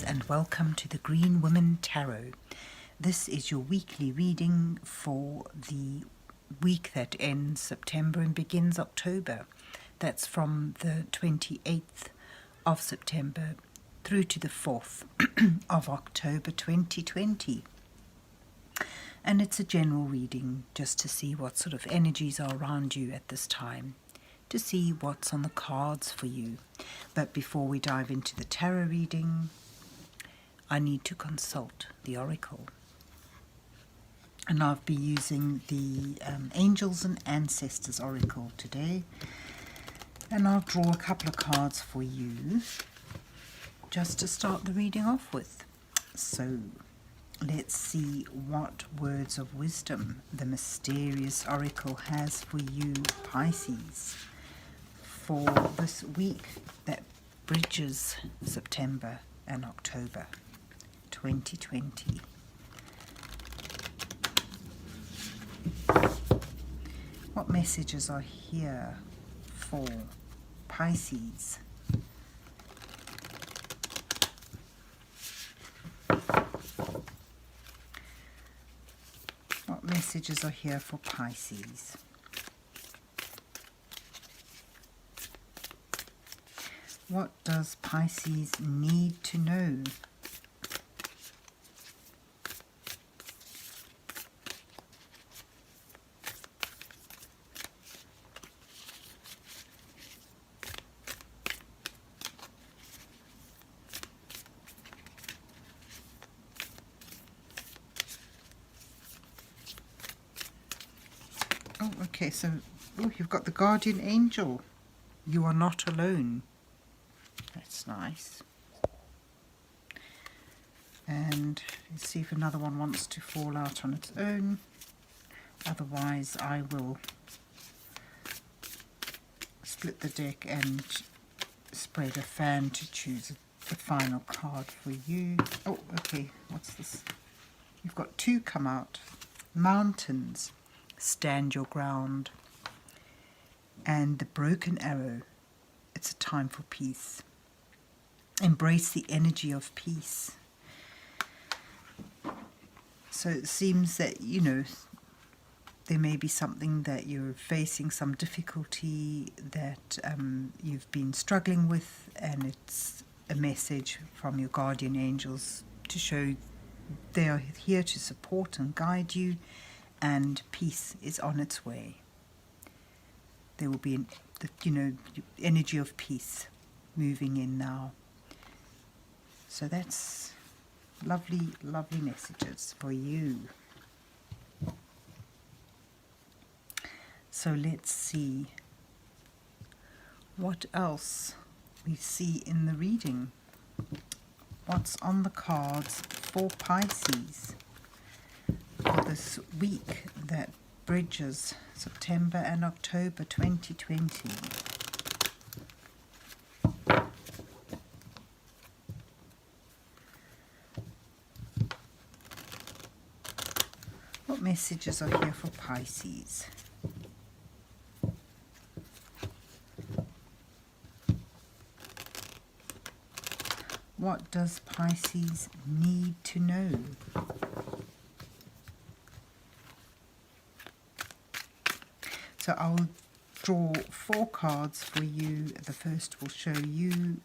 and welcome to the Green Women Tarot. This is your weekly reading for the week that ends September and begins October. That's from the 28th of September through to the 4th of October 2020. And it's a general reading just to see what sort of energies are around you at this time, to see what's on the cards for you. But before we dive into the tarot reading, I need to consult the oracle. And I'll be using the Angels and Ancestors Oracle today. And I'll draw a couple of cards for you just to start the reading off with. So let's see what words of wisdom the mysterious oracle has for you, Pisces, for this week that bridges September and October 2020. What messages are here for Pisces? What messages are here for Pisces? What does Pisces need to know? Oh, okay, so you've got the guardian angel. You are not alone. That's nice. And let's see if another one wants to fall out on its own. Otherwise, I will split the deck and spread a fan to choose the final card for you. Oh, okay, what's this? You've got two come out. Mountains, stand your ground. And the broken arrow, it's a time for peace. Embrace the energy of peace. So it seems that, you know, there may be something that you're facing, some difficulty that you've been struggling with, and it's a message from your guardian angels to show they are here to support and guide you, and peace is on its way. There will be, energy of peace moving in now. So that's lovely, lovely messages for you. So let's see what else we see in the reading. What's on the cards for Pisces for this week that bridges September and October 2020. What messages are here for Pisces? What does Pisces need to know? So I'll draw 4 cards for you. The first will show you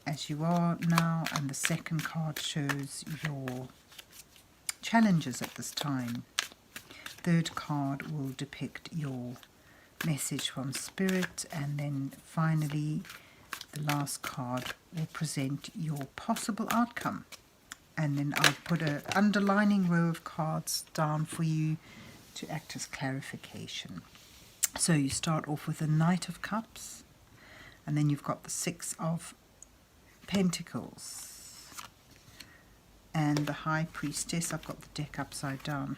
as you are now, and the second card shows your challenges at this time. Third card will depict your message from Spirit, and then finally the last card will present your possible outcome. And then I'll put an underlining row of cards down for you to act as clarification. So you start off with the Knight of Cups, and then you've got the Six of Pentacles and the High Priestess. I've got the deck upside down.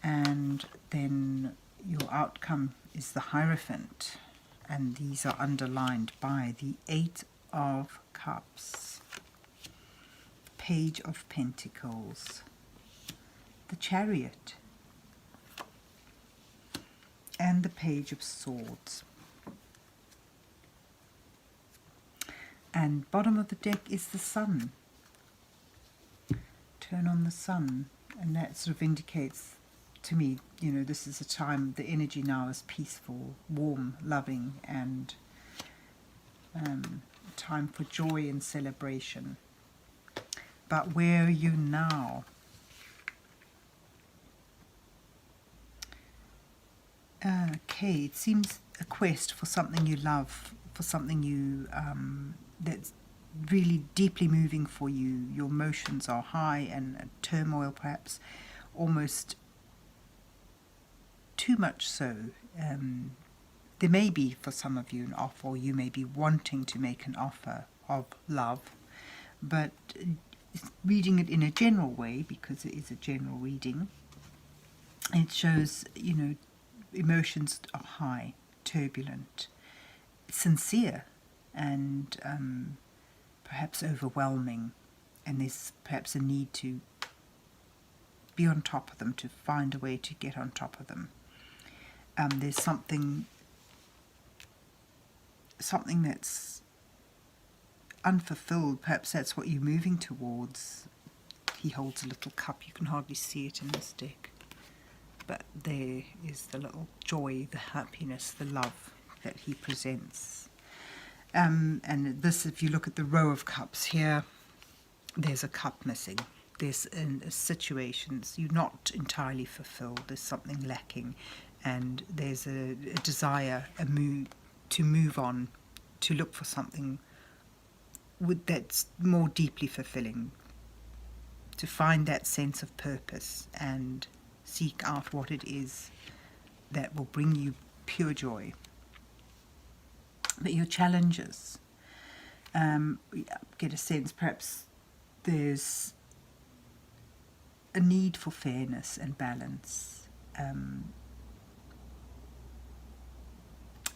And then your outcome is the Hierophant, and these are underlined by the Eight of Cups, Page of Pentacles, the Chariot, and the Page of Swords. And bottom of the deck is the sun. Turn on the sun, and that sort of indicates to me, you know, this is a time, the energy now is peaceful, warm, loving, and time for joy and celebration. But where are you now? Okay, it seems a quest for something you love, for something you that's really deeply moving for you. Your emotions are high and turmoil, perhaps almost too much so. There may be for some of you an offer, or you may be wanting to make an offer of love, but reading it in a general way, because it is a general reading, it shows, you know, emotions are high, turbulent, sincere, and perhaps overwhelming, and there's perhaps a need to be on top of them, to find a way to get on top of them. There's something that's unfulfilled. Perhaps that's what you're moving towards. He holds a little cup. You can hardly see it in this deck, but there is the little joy, the happiness, the love that he presents. And this, if you look at the row of cups here, there's a cup missing. There's situations you're not entirely fulfilled. There's something lacking, and there's a desire, to move on, to look for something that's more deeply fulfilling, to find that sense of purpose and seek out what it is that will bring you pure joy. But your challenges, get a sense perhaps there's a need for fairness and balance.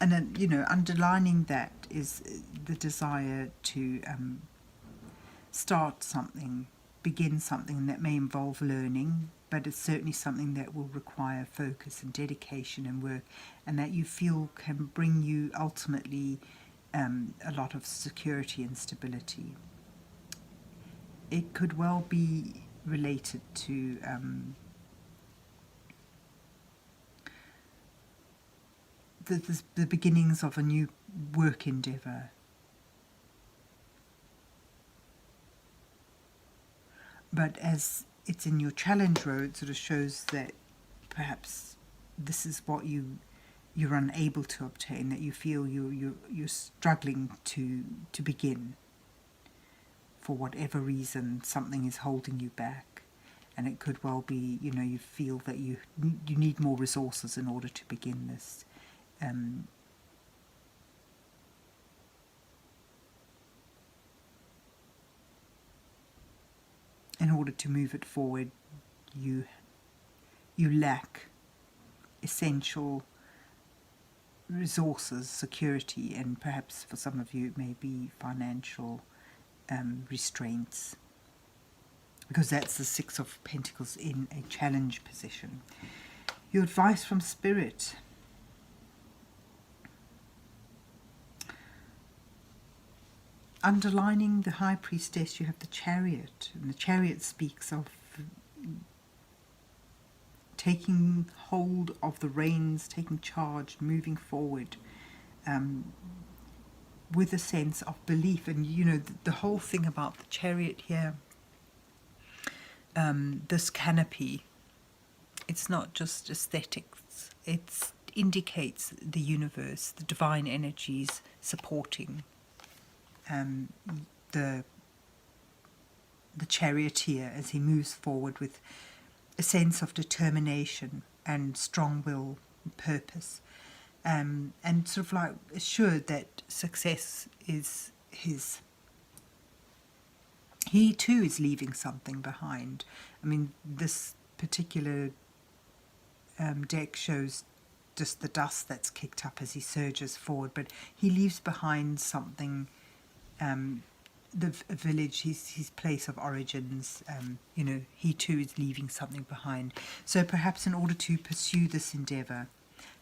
And then, you know, underlining that is the desire to start something, begin something that may involve learning, but it's certainly something that will require focus and dedication and work, and that you feel can bring you ultimately a lot of security and stability. It could well be related to the beginnings of a new work endeavour. But as it's in your challenge row, it sort of shows that perhaps this is what you're unable to obtain, that you feel you're struggling to begin. For whatever reason, something is holding you back. And it could well be, you know, you feel that you need more resources in order to begin this. In order to move it forward, you lack essential resources, security, and perhaps for some of you it may be financial restraints, because that's the Six of Pentacles in a challenge position. Your advice from Spirit. Underlining the High Priestess, you have the Chariot, and the Chariot speaks of taking hold of the reins, taking charge, moving forward with a sense of belief. And you know, the whole thing about the Chariot here, this canopy, it's not just aesthetics, it indicates the universe, the divine energies supporting the charioteer as he moves forward with a sense of determination and strong will and purpose, and sort of like assured that success is his. He too is leaving something behind. I mean, this particular deck shows just the dust that's kicked up as he surges forward, but he leaves behind something. The village, his place of origins, you know, he too is leaving something behind. So perhaps in order to pursue this endeavour,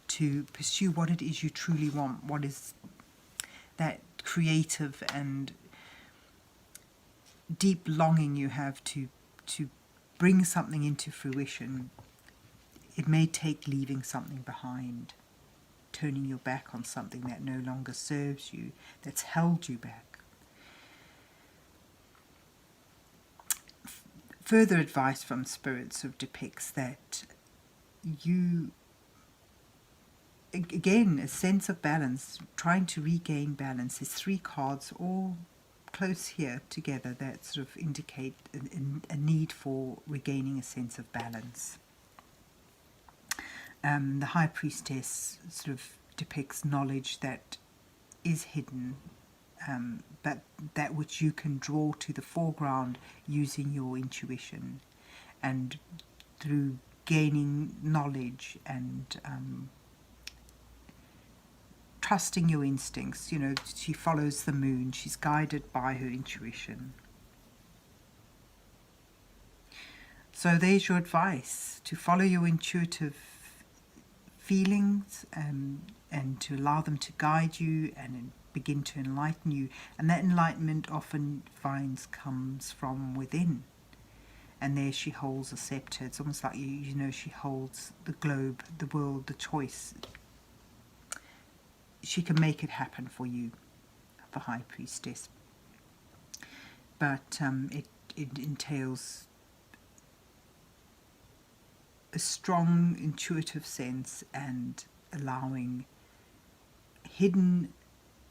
to pursue what it is you truly want, what is that creative and deep longing you have to bring something into fruition, it may take leaving something behind, turning your back on something that no longer serves you, that's held you back. Further advice from Spirit sort of depicts that you, again, a sense of balance, trying to regain balance. There's 3 cards all close here together that sort of indicate a need for regaining a sense of balance. The High Priestess sort of depicts knowledge that is hidden, but that which you can draw to the foreground using your intuition, and through gaining knowledge and trusting your instincts. You know, she follows the moon, she's guided by her intuition. So there's your advice, to follow your intuitive feelings and to allow them to guide you and begin to enlighten you. And that enlightenment often comes from within. And there she holds a scepter. It's almost like, you know, she holds the globe, the world, the choice. She can make it happen for you, the High Priestess. But it entails a strong intuitive sense and allowing hidden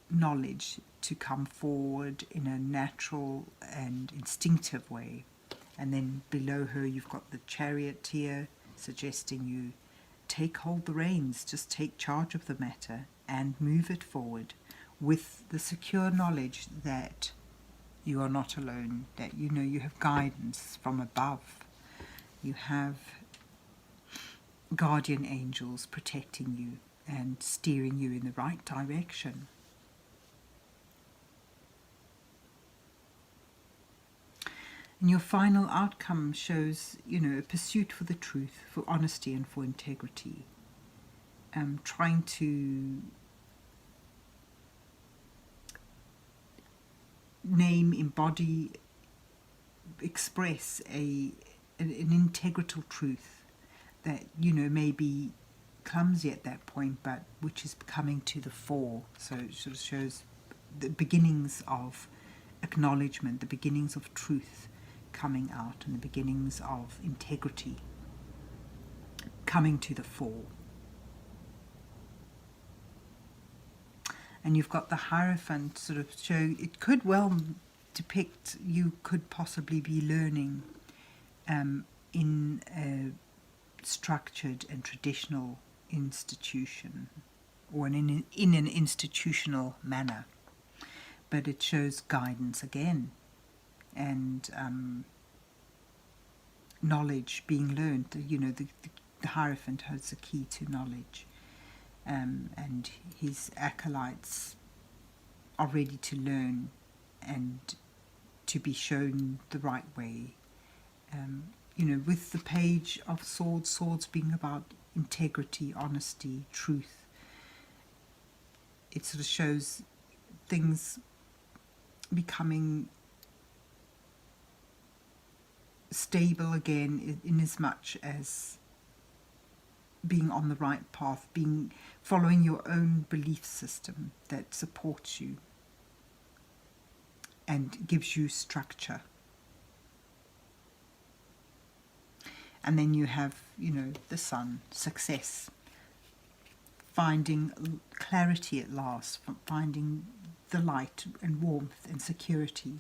knowledge to come forward in a natural and instinctive way. And then below her you've got the Charioteer, suggesting you take hold the reins, just take charge of the matter and move it forward with the secure knowledge that you are not alone, that you know you have guidance from above. You have guardian angels protecting you and steering you in the right direction. And your final outcome shows, you know, a pursuit for the truth, for honesty and for integrity. Trying to name, embody, express an integral truth that, you know, may be clumsy at that point, but which is coming to the fore. So it sort of shows the beginnings of acknowledgement, the beginnings of truth coming out, and the beginnings of integrity coming to the fore. And you've got the Hierophant sort of show, it could well depict you could possibly be learning in a structured and traditional institution, or in an institutional manner. But it shows guidance again, and knowledge being learned. You know, the Hierophant has the key to knowledge, and his acolytes are ready to learn and to be shown the right way. You know, with the Page of Swords, swords being about integrity, honesty, truth, it sort of shows things becoming stable again, in as much as being on the right path, following your own belief system that supports you and gives you structure. And then you have, you know, the Sun, success, finding clarity at last, finding the light and warmth and security,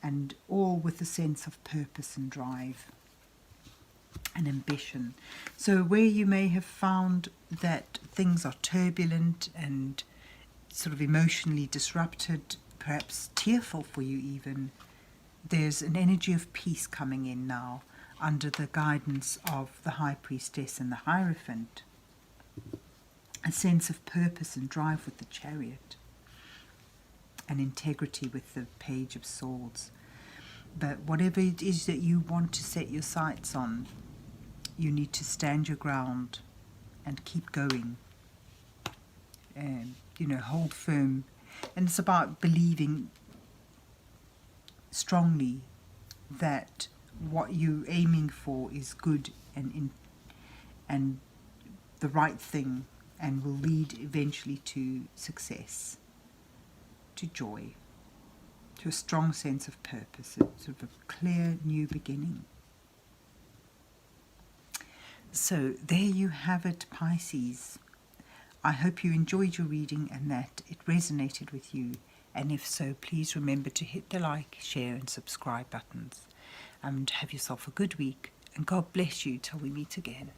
and all with a sense of purpose and drive and ambition. So where you may have found that things are turbulent and sort of emotionally disrupted, perhaps tearful for you even, there's an energy of peace coming in now under the guidance of the High Priestess and the Hierophant. A sense of purpose and drive with the Chariot, and integrity with the Page of Swords. But whatever it is that you want to set your sights on, you need to stand your ground and keep going. You know, hold firm. And it's about believing strongly that what you're aiming for is good and the right thing, and will lead eventually to success, to joy, to a strong sense of purpose, a sort of a clear new beginning. So there you have it, Pisces. I hope you enjoyed your reading and that it resonated with you. And if so, please remember to hit the like, share and subscribe buttons. And have yourself a good week. And God bless you till we meet again.